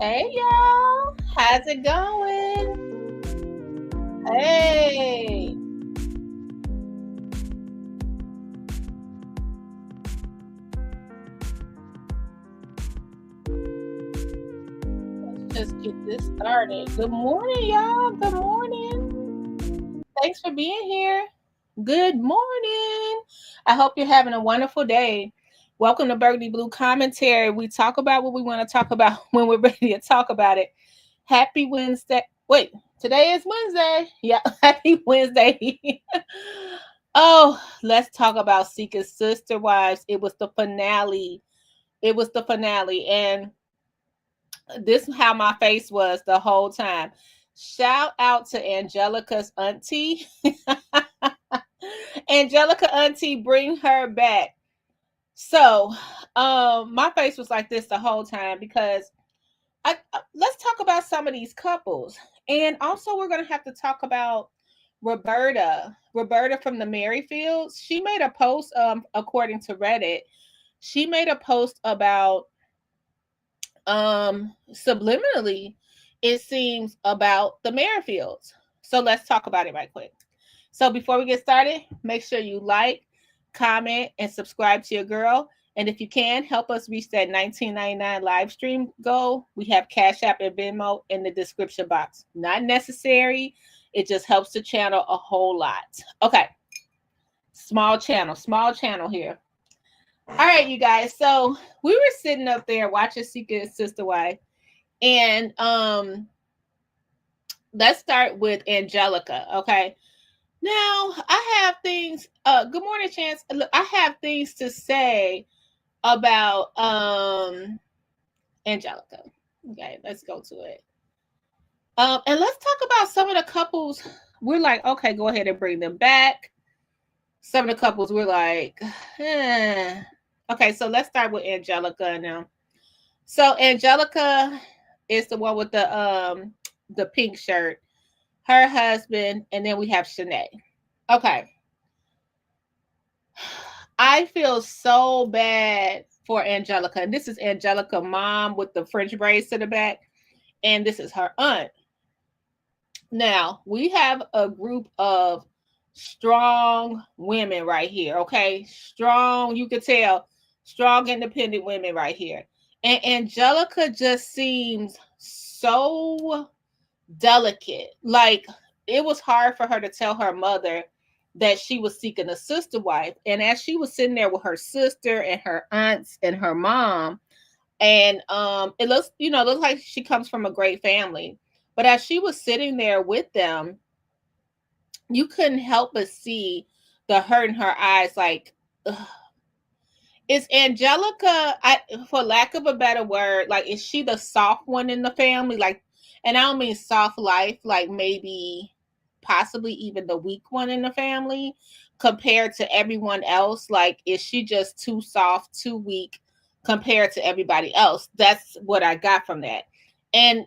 Hey y'all, how's it going? Hey, let's just get this started. Good morning, y'all. Good morning. Thanks for being here. Good morning. I hope you're having a wonderful day. Welcome to Burgundy Blue Commentary. We talk about what we want to talk about when we're ready to talk about it. Happy Wednesday. Wait, today is Wednesday. Yeah, happy Wednesday. Oh, let's talk about Seeking Sister Wives. It was the finale. It was the finale. And this is how my face was the whole time. Shout out to Angelica's auntie. Angelica auntie, bring her back. So, my face was like this the whole time because let's talk about some of these couples, and also we're gonna have to talk about Roberta from the Merrifields. She made a post, according to Reddit, she made a post about subliminally, it seems, about the Merrifields. So let's talk about it right quick. So before we get started, make sure you like, comment, and subscribe to your girl. And if you can, help us reach that 19.99 live stream goal. We have Cash App and Venmo in the description box. Not necessary. It just helps the channel a whole lot. Okay. Small channel here. All right, you guys. So we were sitting up there watching Secret Sister Wife. And let's start with Angelica. Okay. Now I have things. Good morning, Chance. Look, I have things to say about Angelica. Okay, let's go to it. And let's talk about some of the couples. We're like, okay, go ahead and bring them back. Some of the couples we're like, eh. Okay, so let's start with Angelica now. So Angelica is the one with the pink shirt. Her husband, and then we have Shanae. Okay. I feel so bad for Angelica. And this is Angelica mom with the French braids to the back. And this is her aunt. Now, we have a group of strong women right here. Okay. Strong, you could tell, strong, independent women right here. And Angelica just seems so delicate. Like, it was hard for her to tell her mother that she was seeking a sister wife. And as she was sitting there with her sister and her aunts and her mom, and it looks, looks like she comes from a great family. But as she was sitting there with them, you couldn't help but see the hurt in her eyes. Like, ugh. Is Angelica, for lack of a better word, like, is she the soft one in the family? Like, and I don't mean soft life, like maybe possibly even the weak one in the family compared to everyone else. Like, is she just too soft, too weak compared to everybody else? That's what I got from that. And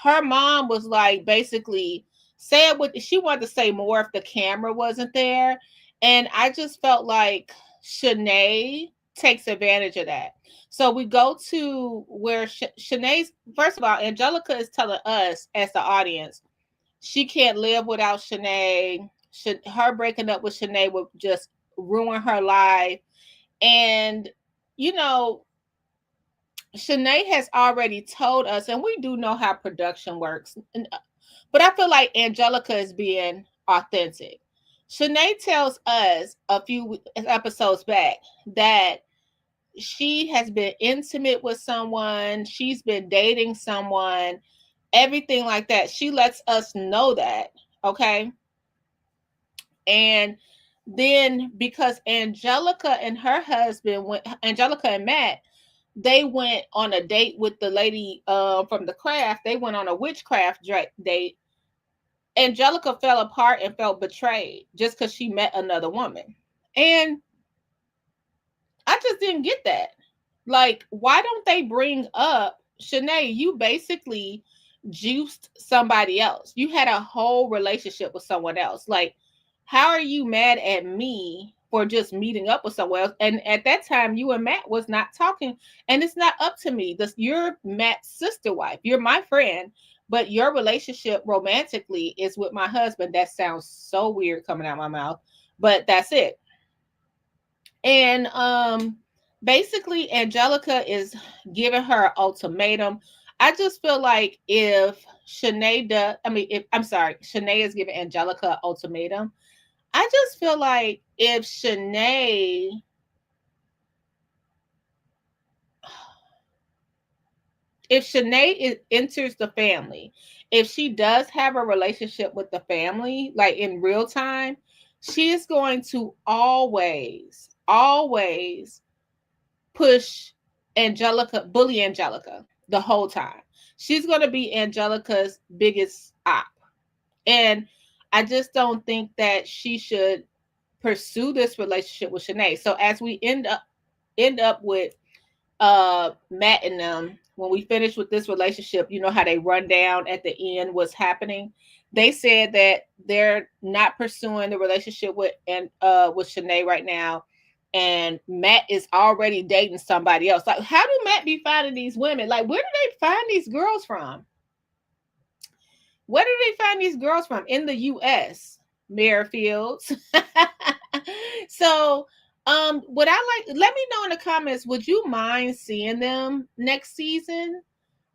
her mom was like, basically, said what she wanted to say more if the camera wasn't there. And I just felt like Shanae takes advantage of that. So we go to where Shanae's, first of all, Angelica is telling us as the audience, she can't live without Shanae. Her breaking up with Shanae would just ruin her life. And, you know, Shanae has already told us, and we do know how production works, but I feel like Angelica is being authentic. Shanae tells us a few episodes back that she has been intimate with someone, she's been dating someone, everything like that. She lets us know that, okay? And then because Angelica and her husband went, Angelica and Matt, they went on a date with the lady from the craft. They went on a witchcraft date. Angelica fell apart and felt betrayed just because she met another woman. And I just didn't get that. Like, why don't they bring up Shanae? You basically juiced somebody else. You had a whole relationship with someone else. Like, how are you mad at me for just meeting up with someone else. And at that time, you and Matt was not talking. And it's not up to me. You're Matt's sister wife. You're my friend. But your relationship romantically is with my husband. That sounds so weird coming out of my mouth. But that's it. And basically, Angelica is giving her ultimatum. I just feel like if Shanae does, Shanae is giving Angelica an ultimatum. I just feel like if Shanae enters the family, if she does have a relationship with the family, like in real time, she is going to always push bully Angelica the whole time. She's going to be Angelica's biggest op. And I just don't think that she should pursue this relationship with Shanae. So as we end up with Matt and them, when we finish with this relationship, you know how they run down at the end what's happening. They said that they're not pursuing the relationship with Shanae right now, and Matt is already dating somebody else. Like, how do Matt be finding these women? Like, where do they find these girls from? Where do they find these girls from? In the U.S., Merrifields. So, would I like? Let me know in the comments. Would you mind seeing them next season?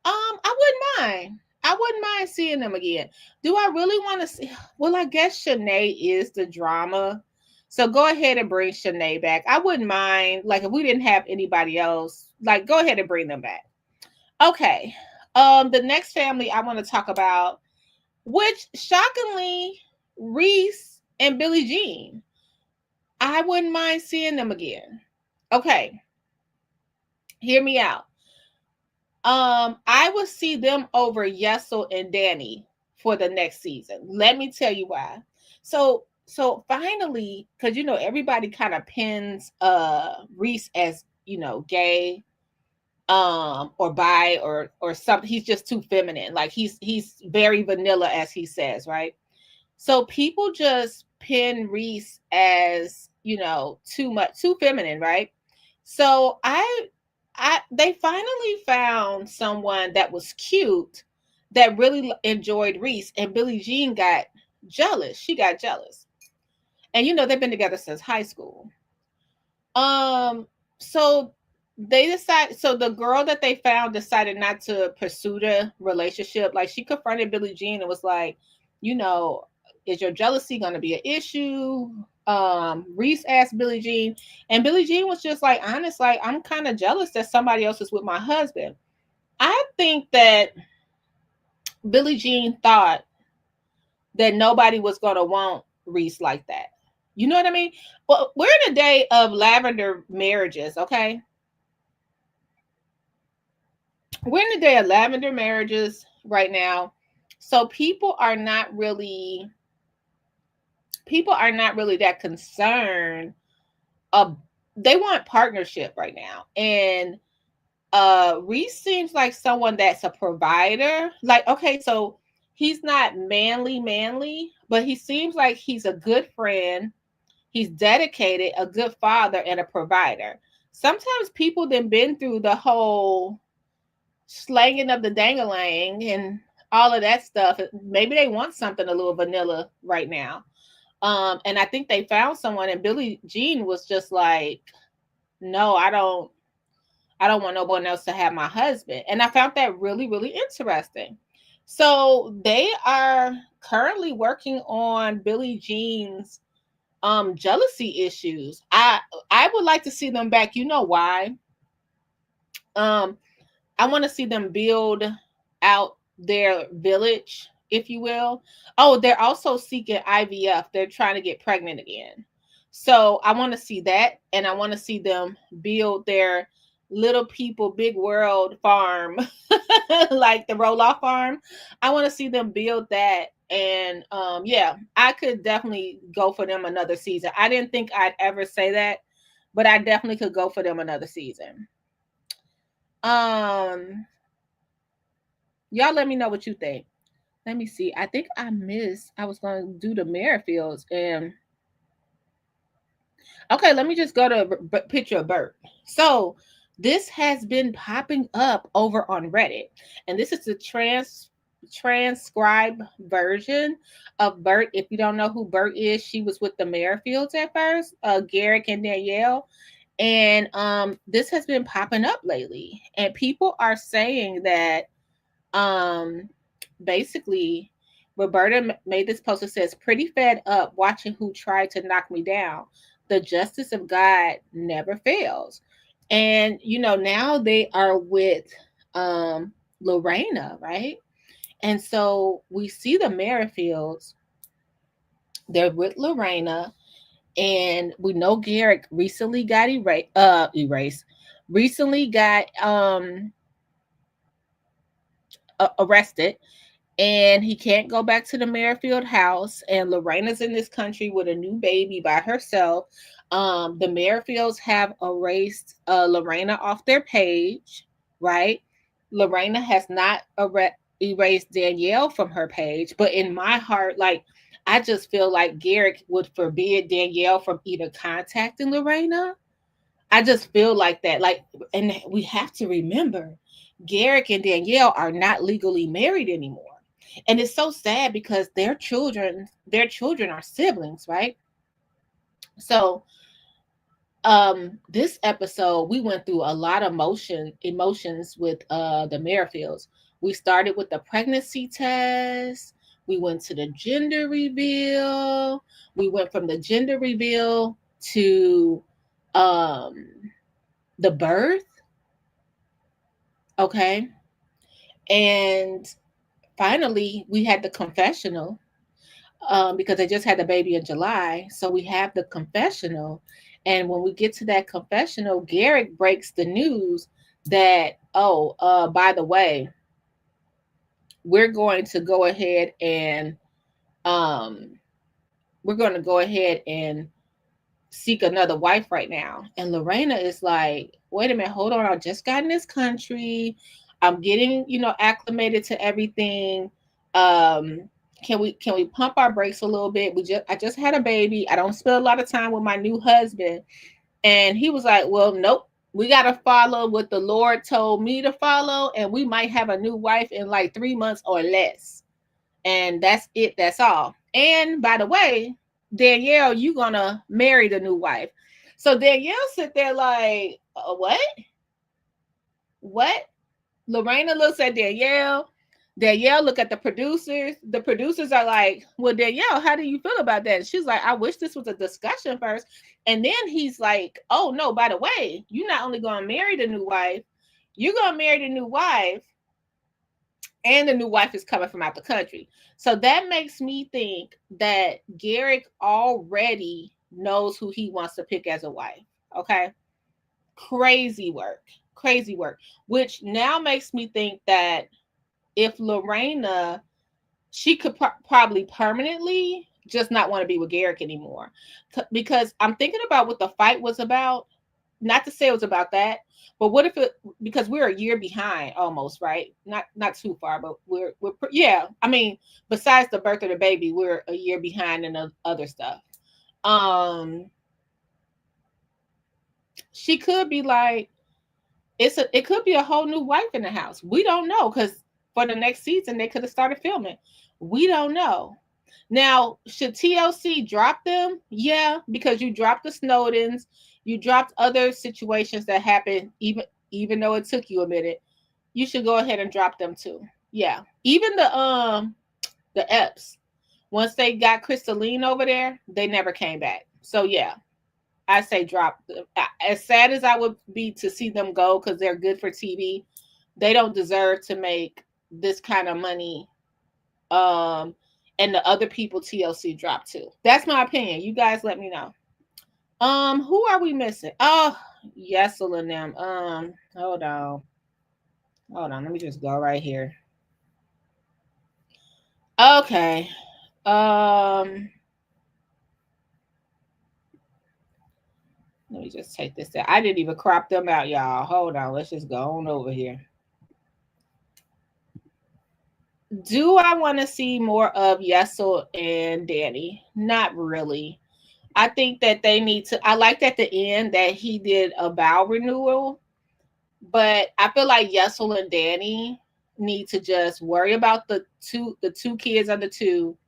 I wouldn't mind. I wouldn't mind seeing them again. Do I really want to see? Well, I guess Shanae is the drama. So go ahead and bring Shanae back. I wouldn't mind. Like, if we didn't have anybody else, like, go ahead and bring them back. Okay. The next family I want to talk about, which shockingly, Reese and Billie Jean. I wouldn't mind seeing them again. Okay. Hear me out. I would see them over Yesel and Danny for the next season. Let me tell you why. So finally, because you know everybody kind of pins Reese as, you know, gay, or bi, or something. He's just too feminine. Like he's very vanilla, as he says, right? So people just pin Reese as, you know, too feminine, right? So they finally found someone that was cute, that really enjoyed Reese, and Billie Jean got jealous. She got jealous. And you know, they've been together since high school. So the girl that they found decided not to pursue the relationship. Like, she confronted Billie Jean and was like, you know, is your jealousy going to be an issue? Reese asked Billie Jean, and Billie Jean was just like, honest, like, I'm kind of jealous that somebody else is with my husband. I think that Billie Jean thought that nobody was going to want Reese like that. You know what I mean? Well, we're in a day of lavender marriages, okay? We're in a day of lavender marriages right now. So people are not really that concerned. They want partnership right now. And Reese seems like someone that's a provider. Like, okay, so he's not manly, but he seems like he's a good friend. He's dedicated, a good father, and a provider. Sometimes people then been through the whole slanging of the dangalang and all of that stuff. Maybe they want something a little vanilla right now. And I think they found someone, and Billie Jean was just like, no, I don't want no one else to have my husband. And I found that really, really interesting. So they are currently working on Billie Jean's jealousy issues. I would like to see them back. You know why? I want to see them build out their village, if you will. Oh, they're also seeking IVF. They're trying to get pregnant again. So I want to see that, and I want to see them build their little people, big world farm, like the roll-off farm. I want to see them build that. And yeah, I could definitely go for them another season. I didn't think I'd ever say that, but I definitely could go for them another season. Y'all let me know what you think. Let me see. I think I was going to do the Merrifields, and Okay, let me just go to a picture of Bert. So this has been popping up over on Reddit, and this is the transcribed version of Bert. If you don't know who Bert is, she was with the Merrifields at first, Garrick and Danielle, and this has been popping up lately, and people are saying that um basically Roberta made this post that says, "Pretty fed up watching who tried to knock me down. The justice of God never fails." And now they are with Lorena, right? And so we see the Merrifields, they're with Lorena, and we know Garrick recently got erased, recently got arrested, and he can't go back to the Merrifield house. And Lorena's in this country with a new baby by herself. The Merrifields have erased Lorena off their page, right? Lorena has not erased Danielle from her page, but in my heart, like, I just feel like Garrick would forbid Danielle from even contacting Lorena. I just feel like that. Like, and we have to remember, Garrick and Danielle are not legally married anymore. And it's so sad because their children are siblings, right? So this episode we went through a lot of emotions with the Merrifields. We started with the pregnancy test, we went to the gender reveal, we went from the gender reveal to um the birth, okay? And finally we had the confessional, because they just had the baby in July. So we have the confessional. And when we get to that confessional, Garrick breaks the news that, oh, by the way, we're going to go ahead and um, we're going to go ahead and seek another wife right now. And Lorena is like, wait a minute, hold on. I just got in this country. I'm getting, acclimated to everything. Um, can we pump our brakes a little bit? I just had a baby. I don't spend a lot of time with my new husband. And he was like, well, nope. We got to follow what the Lord told me to follow, and we might have a new wife in like 3 months or less. And that's it. That's all. And by the way, Danielle, you gonna marry the new wife. So Danielle sit there like, what? What? Lorena looks at Danielle. Danielle look at the producers. The producers are like, well, Danielle, how do you feel about that? And she's like, I wish this was a discussion first. And then he's like, oh no, by the way, you're not only gonna marry the new wife, you're gonna marry the new wife, and the new wife is coming from out the country. So that makes me think that Garrick already knows who he wants to pick as a wife. Okay. Crazy work. Crazy work. Which now makes me think that if Lorena, she could probably permanently just not want to be with Garrick anymore. Because I'm thinking about what the fight was about. Not to say it was about that, but what if it, because we're a year behind almost, right? Not too far, but we're yeah. I mean, besides the birth of the baby, we're a year behind in other stuff. Um, she could be like, it could be a whole new wife in the house. We don't know, because for the next season they could have started filming. We don't know. Now, should TLC drop them? Yeah, because you dropped the Snowdens, you dropped other situations that happened, even though it took you a minute. You should go ahead and drop them too. Yeah, even the Epps. Once they got Crystalline over there, they never came back. So yeah, I say drop them. As sad as I would be to see them go, because they're good for TV, they don't deserve to make this kind of money. Um, and the other people TLC dropped too. That's my opinion. You guys let me know. Who are we missing? Oh, Yesel and them. Hold on. Hold on. Let me just go right here. Okay. Let me just take this out. I didn't even crop them out, y'all. Hold on. Let's just go on over here. Do I want to see more of Yesel and Danny? Not really. I think that they need to. I liked at the end that he did a vow renewal, but I feel like Yesel and Danny need to just worry about the two kids under 2.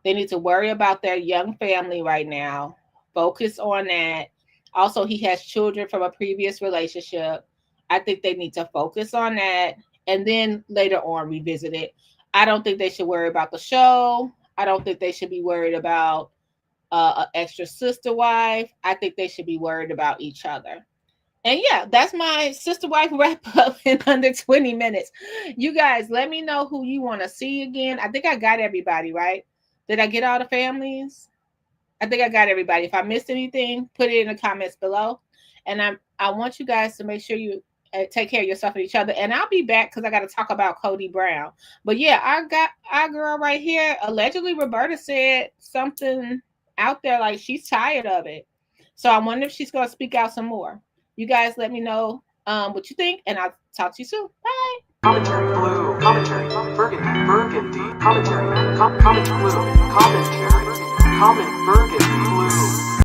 They need to worry about their young family right now. Focus on that. Also, he has children from a previous relationship. I think they need to focus on that and then later on revisit it. I don't think they should worry about the show. I don't think they should be worried about an extra sister wife. I think they should be worried about each other. And yeah, that's my sister wife wrap up in under 20 minutes. You guys, let me know who you want to see again. I think I got everybody, right? Did I get all the families? I think I got everybody. If I missed anything, put it in the comments below. And I want you guys to make sure you take care of yourself and each other. And I'll be back because I got to talk about Cody Brown. But yeah, I got our girl right here. Allegedly, Roberta said something out there like she's tired of it. So I wonder if she's going to speak out some more. You guys let me know what you think, and I'll talk to you soon. Bye. Commentary blue, commentary, burgundy, commentary, comment blue, commentary, comment burgundy blue.